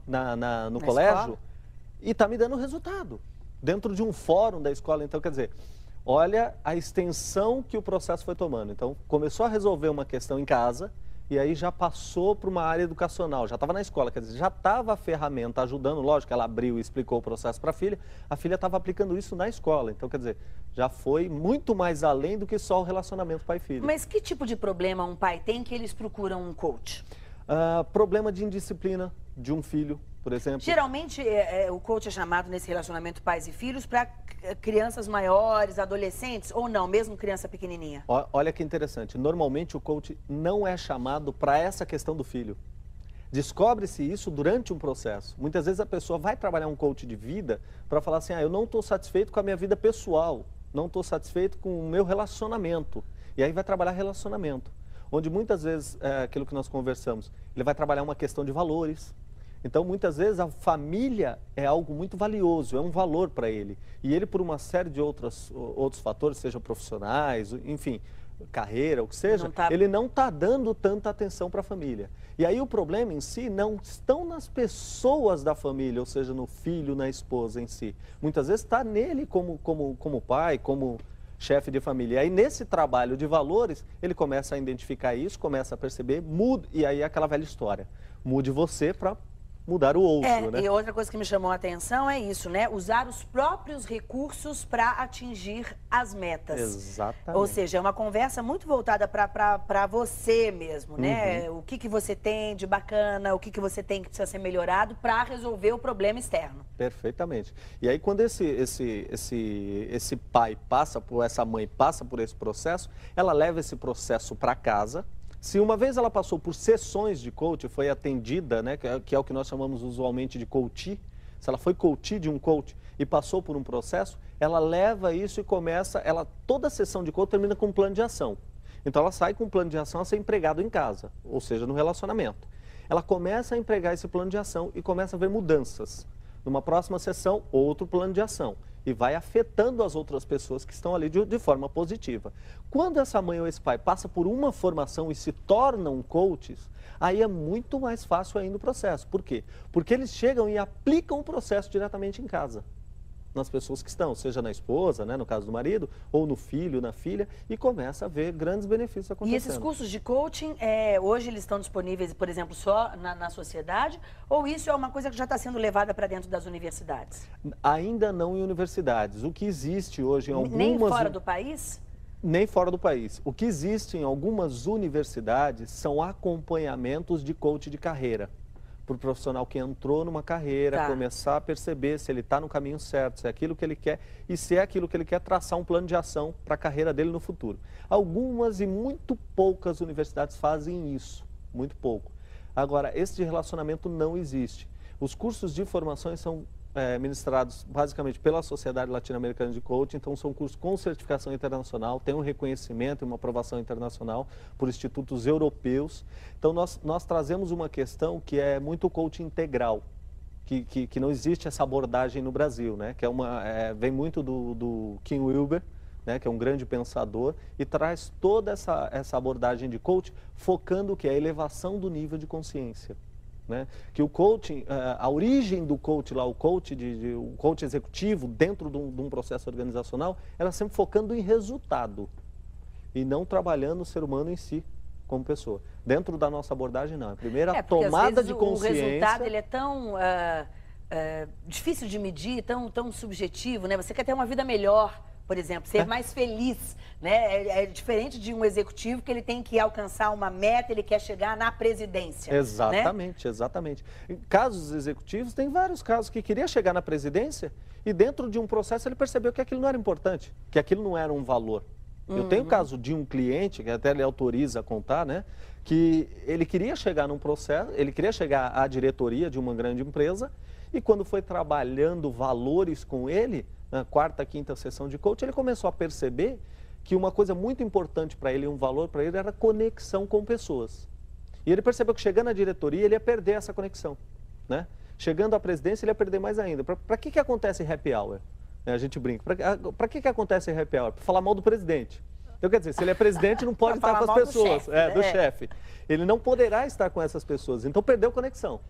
no Na colégio escola? e está me dando resultado. Dentro de um fórum da escola, então, quer dizer, olha a extensão que o processo foi tomando. Então, começou a resolver uma questão em casa e aí já passou para uma área educacional, já estava na escola, quer dizer, já estava a ferramenta ajudando, lógico, ela abriu e explicou o processo para a filha estava aplicando isso na escola. Então, quer dizer, já foi muito mais além do que só o relacionamento pai-filho. Mas que tipo de problema um pai tem que eles procuram um coach? Problema de indisciplina de um filho, por exemplo. Geralmente, o coach é chamado nesse relacionamento pais e filhos para crianças maiores, adolescentes, ou não, mesmo criança pequenininha? Olha que interessante, normalmente o coach não é chamado para essa questão do filho. Descobre-se isso durante um processo. Muitas vezes a pessoa vai trabalhar um coach de vida para falar assim, eu não estou satisfeito com a minha vida pessoal, não estou satisfeito com o meu relacionamento. E aí vai trabalhar relacionamento, onde muitas vezes, aquilo que nós conversamos, ele vai trabalhar uma questão de valores. Então, muitas vezes, a família é algo muito valioso, é um valor para ele. E ele, por uma série de outros fatores, sejam profissionais, enfim, carreira, o que seja, ele não está dando tanta atenção para a família. E aí o problema em si não estão nas pessoas da família, ou seja, no filho, na esposa em si. Muitas vezes está nele como pai, como chefe de família. E aí, nesse trabalho de valores, ele começa a identificar isso, começa a perceber, muda, e aí aquela velha história. Mude você para mudar o outro, né? E outra coisa que me chamou a atenção é isso, né? Usar os próprios recursos para atingir as metas. Exatamente. Ou seja, é uma conversa muito voltada para você mesmo, né? O que você tem de bacana, o que você tem que precisa ser melhorado para resolver o problema externo. Perfeitamente. E aí, quando esse pai passa por, essa mãe passa por esse processo, ela leva esse processo para casa. Se uma vez ela passou por sessões de coach, foi atendida, né, que é o que nós chamamos usualmente de coachee, se ela foi coachee de um coach e passou por um processo, ela leva isso e começa, toda sessão de coach termina com um plano de ação. Então ela sai com um plano de ação a ser empregado em casa, ou seja, no relacionamento. Ela começa a empregar esse plano de ação e começa a ver mudanças. Numa próxima sessão, outro plano de ação. E vai afetando as outras pessoas que estão ali de forma positiva. Quando essa mãe ou esse pai passa por uma formação e se tornam coaches, aí é muito mais fácil ainda o processo. Por quê? Porque eles chegam e aplicam o processo diretamente em casa. Nas pessoas que estão, seja na esposa, né, no caso do marido, ou no filho, na filha, e começa a ver grandes benefícios acontecendo. E esses cursos de coaching, hoje eles estão disponíveis, por exemplo, só na sociedade? Ou isso é uma coisa que já está sendo levada para dentro das universidades? Ainda não em universidades. O que existe hoje em algumas... Nem fora do país? Nem fora do país. O que existe em algumas universidades são acompanhamentos de coach de carreira. Para o profissional que entrou numa carreira, começar a perceber se ele está no caminho certo, se é aquilo que ele quer e se é aquilo que ele quer, traçar um plano de ação para a carreira dele no futuro. Algumas e muito poucas universidades fazem isso, muito pouco. Agora, esse de relacionamento não existe. Os cursos de formações são ministrados basicamente pela Sociedade Latino-Americana de Coaching, então são cursos com certificação internacional, tem um reconhecimento e uma aprovação internacional por institutos europeus. Então nós trazemos uma questão que é muito coaching integral, que não existe essa abordagem no Brasil, né? Que vem muito do Kim Wilber, né, que é um grande pensador, e traz toda essa abordagem de coaching, focando o que é a elevação do nível de consciência. Né? Que o coaching, a origem do coach lá, o coach executivo dentro de um processo organizacional, era sempre focando em resultado e não trabalhando o ser humano em si como pessoa. Dentro da nossa abordagem não, a primeira tomada de consciência... O resultado ele é tão difícil de medir, tão subjetivo, né? Você quer ter uma vida melhor, por exemplo, ser mais feliz, né? É diferente de um executivo que ele tem que alcançar uma meta, ele quer chegar na presidência. Exatamente, né? Exatamente. Em casos executivos, tem vários casos que queria chegar na presidência e dentro de um processo ele percebeu que aquilo não era importante, que aquilo não era um valor. Eu tenho o caso de um cliente, que até ele autoriza a contar, né? Que ele queria chegar num processo, ele queria chegar à diretoria de uma grande empresa e quando foi trabalhando valores com ele, na quarta, quinta sessão de coach, ele começou a perceber que uma coisa muito importante para ele, um valor para ele, era conexão com pessoas. E ele percebeu que chegando à diretoria, ele ia perder essa conexão, né? Chegando à presidência, ele ia perder mais ainda. Para que acontece happy hour? A gente brinca. Para que acontece happy hour? Para falar mal do presidente. Então, quer dizer, se ele é presidente, não pode estar com as pessoas. Do chefe. Ele não poderá estar com essas pessoas. Então, perdeu conexão.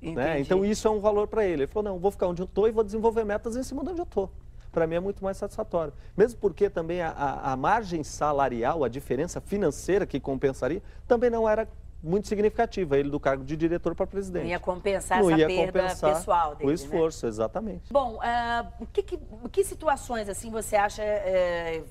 né? Então isso é um valor para ele. Ele falou, não, vou ficar onde eu estou e vou desenvolver metas em cima de onde eu estou. Para mim é muito mais satisfatório. Mesmo porque também a margem salarial, a diferença financeira que compensaria, também não era muito significativa, ele do cargo de diretor para presidente. Não ia compensar essa perda pessoal dele, o esforço, né? Exatamente. Bom, que situações assim você acha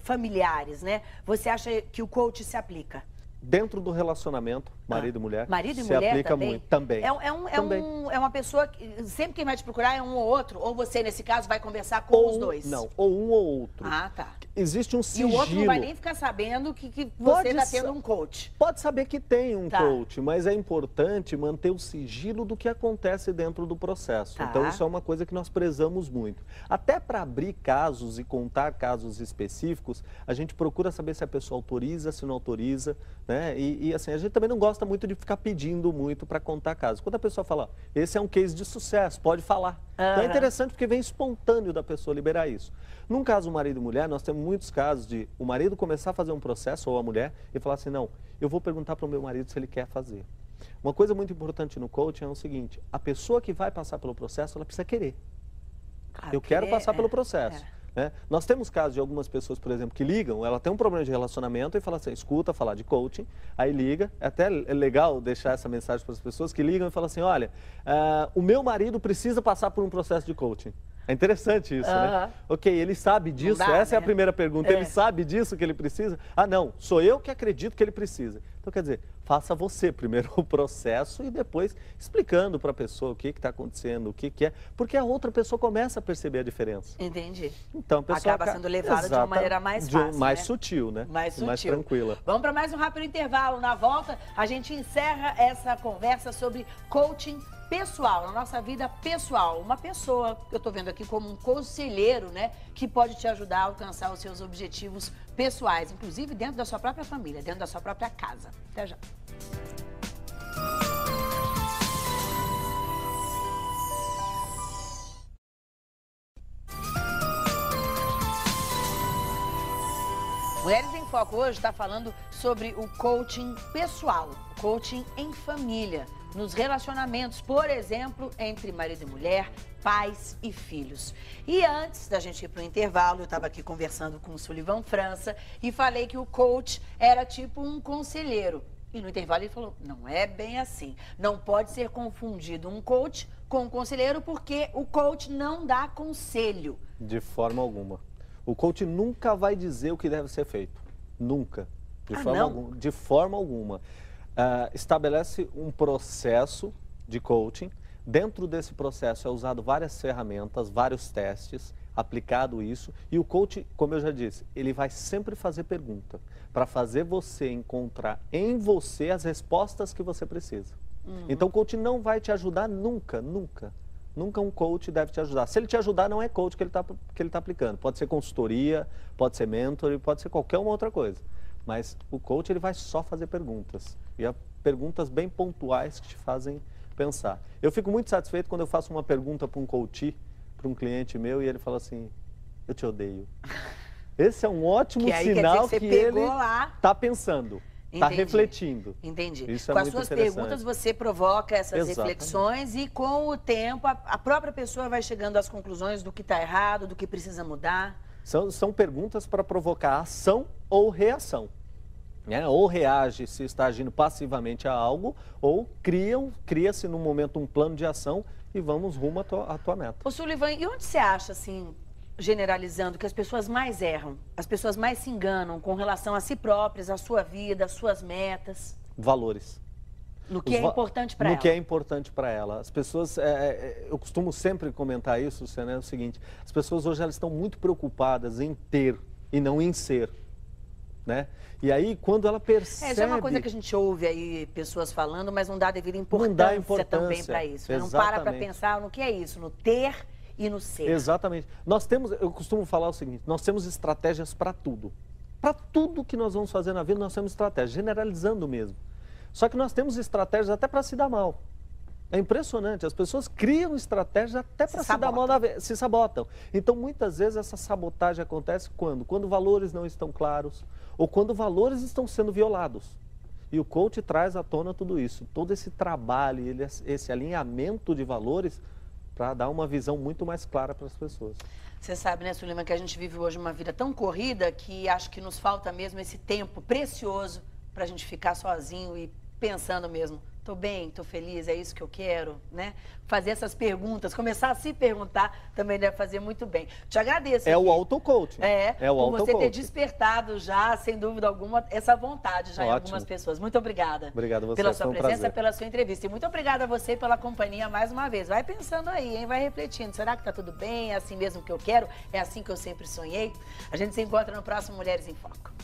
familiares, né? Você acha que o coach se aplica? Dentro do relacionamento, marido e mulher, marido e se mulher aplica também? muito. Também. É uma pessoa que sempre quem vai te procurar é um ou outro? Ou você, nesse caso, vai conversar com os dois? Não, ou um ou outro. Ah, tá. Existe um sigilo. E o outro não vai nem ficar sabendo que você está tendo um coach. Pode saber que tem um coach, mas é importante manter o sigilo do que acontece dentro do processo. Então, isso é uma coisa que nós prezamos muito. Até para abrir casos e contar casos específicos, a gente procura saber se a pessoa autoriza, se não autoriza, né? E assim, a gente também não gosta muito de ficar pedindo muito para contar casos. Quando a pessoa fala, esse é um case de sucesso, pode falar. Então é interessante porque vem espontâneo da pessoa liberar isso. Num caso marido e mulher, nós temos muitos casos de o marido começar a fazer um processo, ou a mulher, e falar assim, não, eu vou perguntar para o meu marido se ele quer fazer. Uma coisa muito importante no coaching é o seguinte, a pessoa que vai passar pelo processo, ela precisa querer. Eu quero passar pelo processo. Né? Nós temos casos de algumas pessoas, por exemplo, que ligam, ela tem um problema de relacionamento e fala assim, escuta, falar de coaching, aí liga, é até legal deixar essa mensagem para as pessoas que ligam e falam assim, olha, o meu marido precisa passar por um processo de coaching. É interessante isso, né? Ok, ele sabe disso? Essa é a primeira pergunta. Ele sabe disso que ele precisa? Ah, não, sou eu que acredito que ele precisa. Então, quer dizer, faça você primeiro o processo e depois explicando para a pessoa o que está acontecendo, o que é, porque a outra pessoa começa a perceber a diferença. Entendi. Então, a pessoa acaba sendo levada de uma maneira mais fácil, mais sutil, né? Mais sutil. Mais tranquila. Vamos para mais um rápido intervalo. Na volta, a gente encerra essa conversa sobre coaching pessoal, na nossa vida pessoal. Uma pessoa que eu estou vendo aqui como um conselheiro, né, que pode te ajudar a alcançar os seus objetivos pessoais, inclusive dentro da sua própria família, dentro da sua própria casa. Até já. Mulheres em Foco hoje está falando sobre o coaching pessoal, coaching em família, nos relacionamentos, por exemplo, entre marido e mulher, pais e filhos. E antes da gente ir para o intervalo, eu estava aqui conversando com o Sullivan França e falei que o coach era tipo um conselheiro. E no intervalo ele falou, não é bem assim. Não pode ser confundido um coach com um conselheiro porque o coach não dá conselho. De forma alguma. O coach nunca vai dizer o que deve ser feito. Nunca. De forma alguma. Estabelece um processo de coaching. Dentro desse processo é usado várias ferramentas, vários testes, aplicado isso. E o coach, como eu já disse, ele vai sempre fazer pergunta para fazer você encontrar em você as respostas que você precisa. Então o coach não vai te ajudar nunca, nunca. Nunca um coach deve te ajudar. Se ele te ajudar, não é coach que ele tá aplicando. Pode ser consultoria, pode ser mentor, pode ser qualquer uma outra coisa. Mas o coach ele vai só fazer perguntas. E perguntas bem pontuais que te fazem pensar. Eu fico muito satisfeito quando eu faço uma pergunta para um coach, para um cliente meu, e ele fala assim, eu te odeio. Esse é um ótimo sinal que ele está pensando. Está refletindo. Entendi. Isso é com muito as suas interessante. Perguntas você provoca essas reflexões e com o tempo a própria pessoa vai chegando às conclusões do que está errado, do que precisa mudar. São perguntas para provocar ação ou reação. Ou reage se está agindo passivamente a algo, ou cria-se no momento um plano de ação e vamos rumo à tua meta. Ô Sullivan, e onde você acha, assim, generalizando, que as pessoas mais erram, as pessoas mais se enganam com relação a si próprias, a sua vida, as suas metas? Valores. No que é importante para ela. No que é importante para ela. As pessoas, eu costumo sempre comentar isso, Luciana, é o seguinte, as pessoas hoje elas estão muito preocupadas em ter e não em ser. Né? E aí, quando ela percebe... Isso é uma coisa que a gente ouve aí pessoas falando, mas não dá a devida importância também para isso. Não para pensar no que é isso, no ter e no ser. Exatamente. Eu costumo falar o seguinte, nós temos estratégias para tudo. Para tudo que nós vamos fazer na vida, nós temos estratégias, generalizando mesmo. Só que nós temos estratégias até para se dar mal. É impressionante, as pessoas criam estratégias até para se dar mal, se sabotam. Então, muitas vezes, essa sabotagem acontece quando? Quando valores não estão claros ou quando valores estão sendo violados. E o coach traz à tona tudo isso, todo esse trabalho, esse alinhamento de valores para dar uma visão muito mais clara para as pessoas. Você sabe, né, Suleyman, que a gente vive hoje uma vida tão corrida que acho que nos falta mesmo esse tempo precioso para a gente ficar sozinho e pensando mesmo, tô bem, tô feliz, é isso que eu quero, né? Fazer essas perguntas, começar a se perguntar também deve fazer muito bem. Te agradeço. É o auto-coaching. É o por você ter despertado já, sem dúvida alguma, essa vontade já em algumas pessoas. Muito obrigada. Obrigado a você. Pela sua presença, pela sua entrevista. E muito obrigada a você pela companhia mais uma vez. Vai pensando aí, hein? Vai refletindo. Será que tá tudo bem? É assim mesmo que eu quero? É assim que eu sempre sonhei? A gente se encontra no próximo Mulheres em Foco.